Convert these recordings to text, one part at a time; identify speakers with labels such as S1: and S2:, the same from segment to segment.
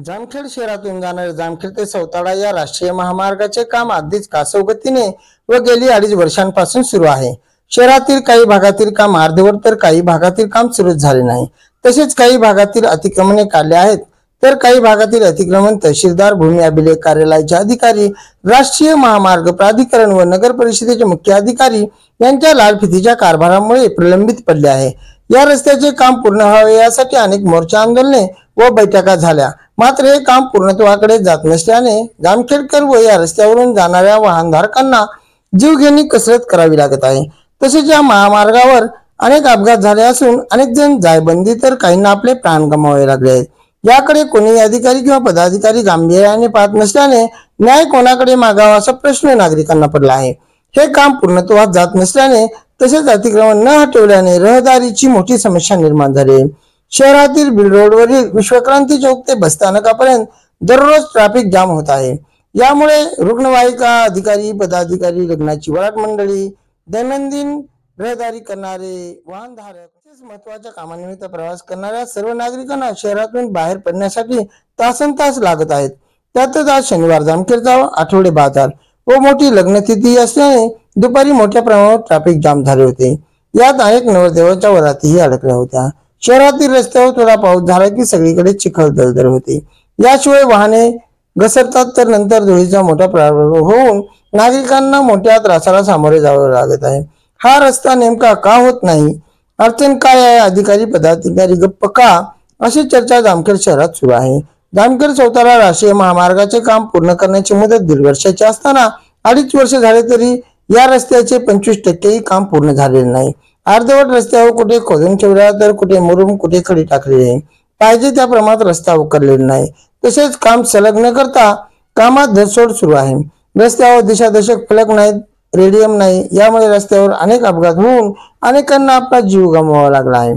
S1: जामखेड शहरातून जाणारे जामखेड ते सौताडा या राष्ट्रीय महामार्गाचे काम अगदीच कासवगतीने व गेली 2.5 वर्षांपासून सुरू आहे। शहरातील काही भागातील काम अर्धवट तर काही भागातील काम सुरू झाले नाही। तसेच काही भागातील अतिक्रमणे काढले आहेत तर काही भागातील अतिक्रमण तहसीलदार, भूमी अभिलेख कार्यालयाचे अधिकारी, राष्ट्रीय महामार्ग प्राधिकरण व नगर परिषदेचे मुख्य अधिकारी यांच्या लालफितीच्या कारभारामुळे प्रलंबित पडले आहे। या रस्त्याचे काम पूर्ण व्हावे यासाठी अनेक मोर्चा, आंदोलने व बैठका झाल्या, मात्र हे काम पूर्णत्वाकडे जात नसल्याने जामखेडकर व या रस्त्यावरून जाणाऱ्या वाहनधारकांना जीवघेणी कसरत करावी लागत आहे। तसेच या महामार्गावर अनेक अपघात झाले असून अनेक जण जायबंदी तर काहींना आपले प्राण गमावावे लागले आहेत। याकडे कोणी अधिकारी किंवा पदाधिकारी गांभीर्याने पाहत नसल्याने न्याय कोणाकडे मागावा असा प्रश्न नागरिकांना पडला आहे। हे काम पूर्णत्वास जात नसल्याने तसेच अतिक्रमण न हटवल्याने रहदारीची मोठी समस्या निर्माण झाली आहे। शहरातील बीड रोडवरील विश्वक्रांती चौक ते बसस्थानकापर्यंत दररोज ट्रॅफिक जाम होत आहे। यामुळे रुग्णवाहिका अधिकारी, पदाधिकारी, लग्नाची वरात मंडळी, दैनंदिन रहदारी करणारे वाहनधारक तसेच महत्त्वाच्या कामानिमित्त प्रवास करणाऱ्या सर्व नागरिकांना शहरातून बाहेर पडण्यासाठी तासनतास लागत आहेत। त्यातच आज शनिवार जामखेडचा आठवडे बाजार व मोठी लग्नतिथी असल्याने दुपारी मोठ्या प्रमाणावर ट्रॅफिक जाम झाले होते। यात अनेक नवरदेवाच्या वरातीही अडकल्या होत्या। शहरातील रस्त्यावर थोडा पाऊस झाला की सगळीकडे चिखल दलदल होते। याशिवाय वाहने घसरतात तर नंतर धुळीचा मोठा प्रादुर्भाव होऊन नागरिकांना मोठ्या त्रासाला सामोरे जावे लागत आहे। हा रस्ता नेमका का होत नाही, अडचण काय आहे, अधिकारी पदाधिकारी गप्प का, अशी चर्चा जामखेड शहरात सुरू आहे। जामखेड सौताडा राष्ट्रीय महामार्गाचे काम पूर्ण करण्याची मुदत 1.5 वर्षाची असताना 2.5 वर्ष झाले तरी या रस्त्याचे 25% काम पूर्ण झालेले नाही। अर्धवट रस्त्यावर कुठे खोदून ठेवला तर कुठे मुरुम, कुठे खडी टाकलेली आहे। पाहिजे त्या प्रमाणात रस्ता उकरलेला नाही। तसेच काम सलग न करता कामात धरसोड सुरू आहे। रस्त्यावर दिशादर्शक फलक नाहीत, रेडियम नाही, यामुळे रस्त्यावर अनेक अपघात होऊन अनेकांना आपला जीव गमवावा लागला आहे।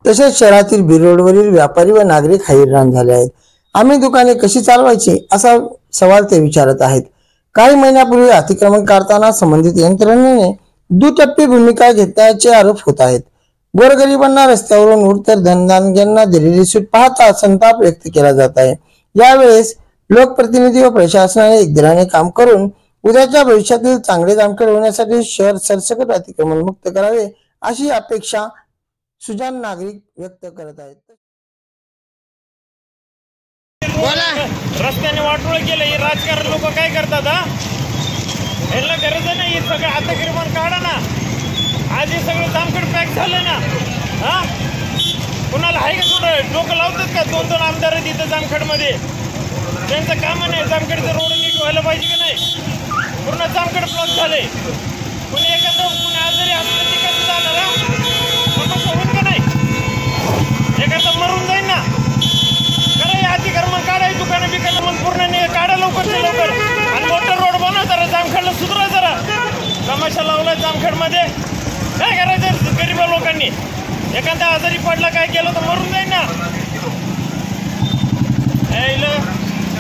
S1: तसेच शहरातील बीड रोडवरील व्यापारी व नागरिक हैराण झाले आहेत। आम्ही दुकाने कशी चालवायची असा सवाल ते विचारत आहेत। काही महिन्यापूर्वी अतिक्रमण काढताना संबंधित यंत्रणेने दुटप्पी भूमिका घेतल्याचे आरोप होत आहेत। गोरगरिबांना रस्त्यावरून उडतर धनदानग्यांना दिलेली सूट पाहता संताप व्यक्त केला जात आहे। यावेळेस लोकप्रतिनिधी व प्रशासनाने एकदिलाने काम करून उद्याच्या भविष्यातील चांगले जामखेड होण्यासाठी शहर सरसकट अतिक्रमण मुक्त करावे अशी अपेक्षा सुजाण नागरिक व्यक्त करत आहेत।
S2: रस्त्याने वाटोळ केलं, हे राजकारण लोक काय करतात? ह्याला गरज नाही, सगळं अतिक्रमण काढा ना। आज हे सगळं जामखेड पॅक झालं ना। हा, कुणाला आहे का थोडं डोकं लावतात का? 2-2 आमदार आहेत इथं जामखेडमध्ये, त्यांचं काम नाही। जामखेडचं रोड नीट व्हायला पाहिजे की नाही? पूर्ण जामखेड ब्लॉक झाले। कुणी आजारी असलं ते कसं जाणार? समस्या होईल का नाही? एखादा मरून जाईल ना। करा हे अतिक्रमण, काढाय दुकानं बिकानं मग पूर्ण काढा लवकर ते लवकर आणि मोठा रोड बनवा जरा, जामखेडला सुधरा जरा। तमाशा लावला जामखेडमध्ये, काय करायचं गरीबा लोकांनी? एखादा आजारी पडला, काय केलं तर मरून जाईल ना।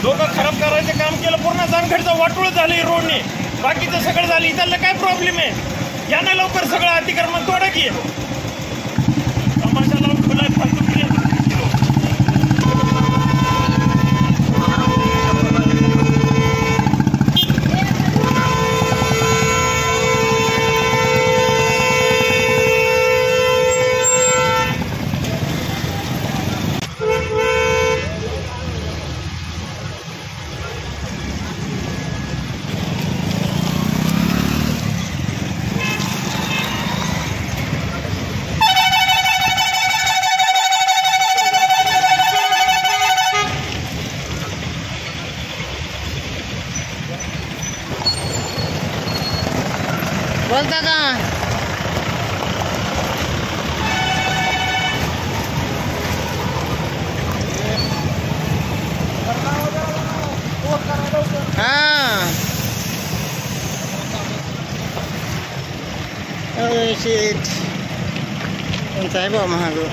S2: डोकं खराब करायचं काम केलं, पूर्ण जामखेडचं वाटोळ झालं रोडने, बाकीचं सगळं झालं। इथलं काय प्रॉब्लेम आहे? या ना लवकर सगळं अतिक्रमण तोडा की। तमाशा लावून खुला फालतू
S3: बोल दादा। हाँ, शिट, साहेब महागो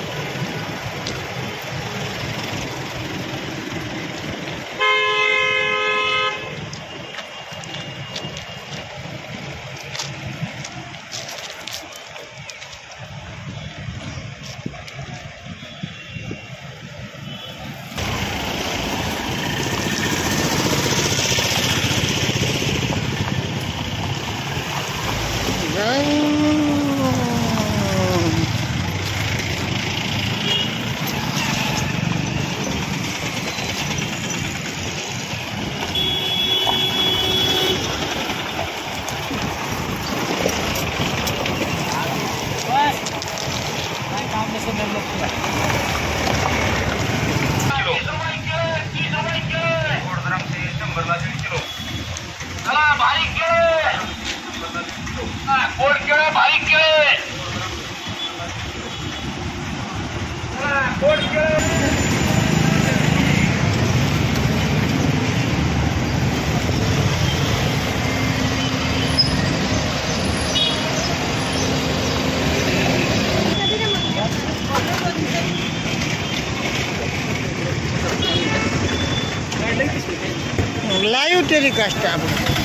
S3: लाईव्ह टेलिकास्ट आपण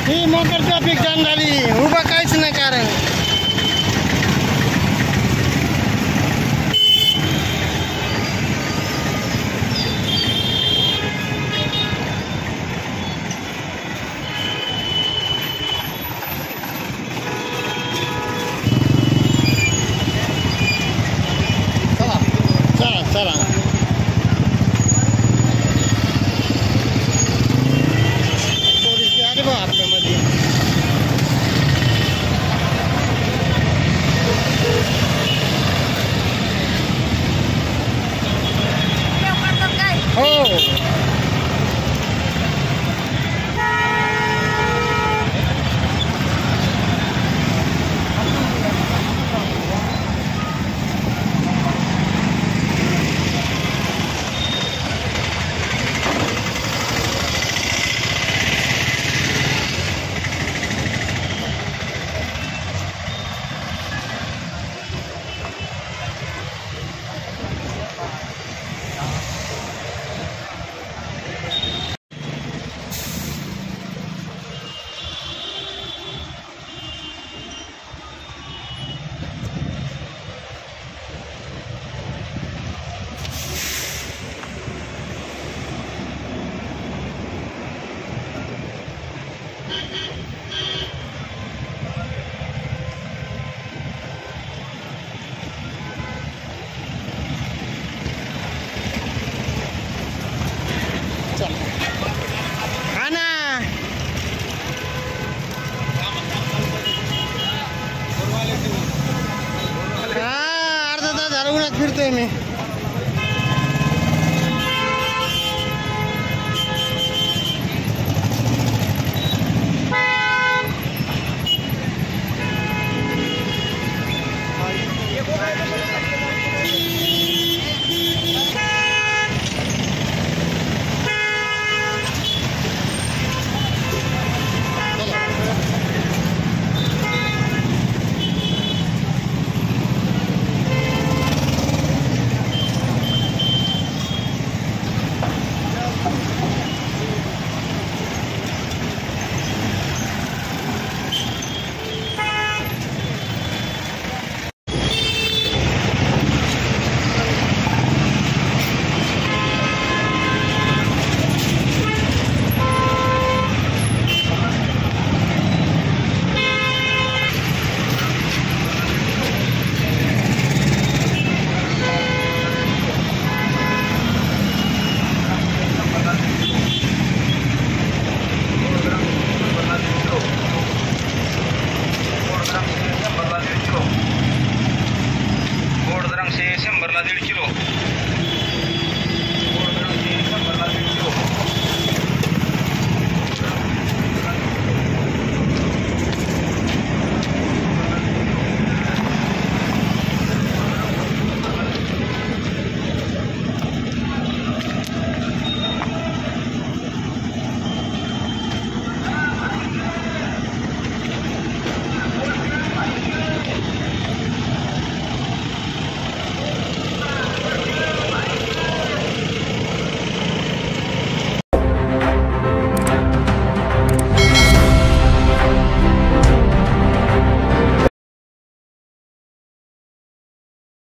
S3: ही मोटर ट्रॅफिक जाम झाली उभा काहीच नाही कारण चला चला पोलीस आले बा आपल्यामध्ये हो हा ना अर्धा तास झालं उन्हात फिरतोय मी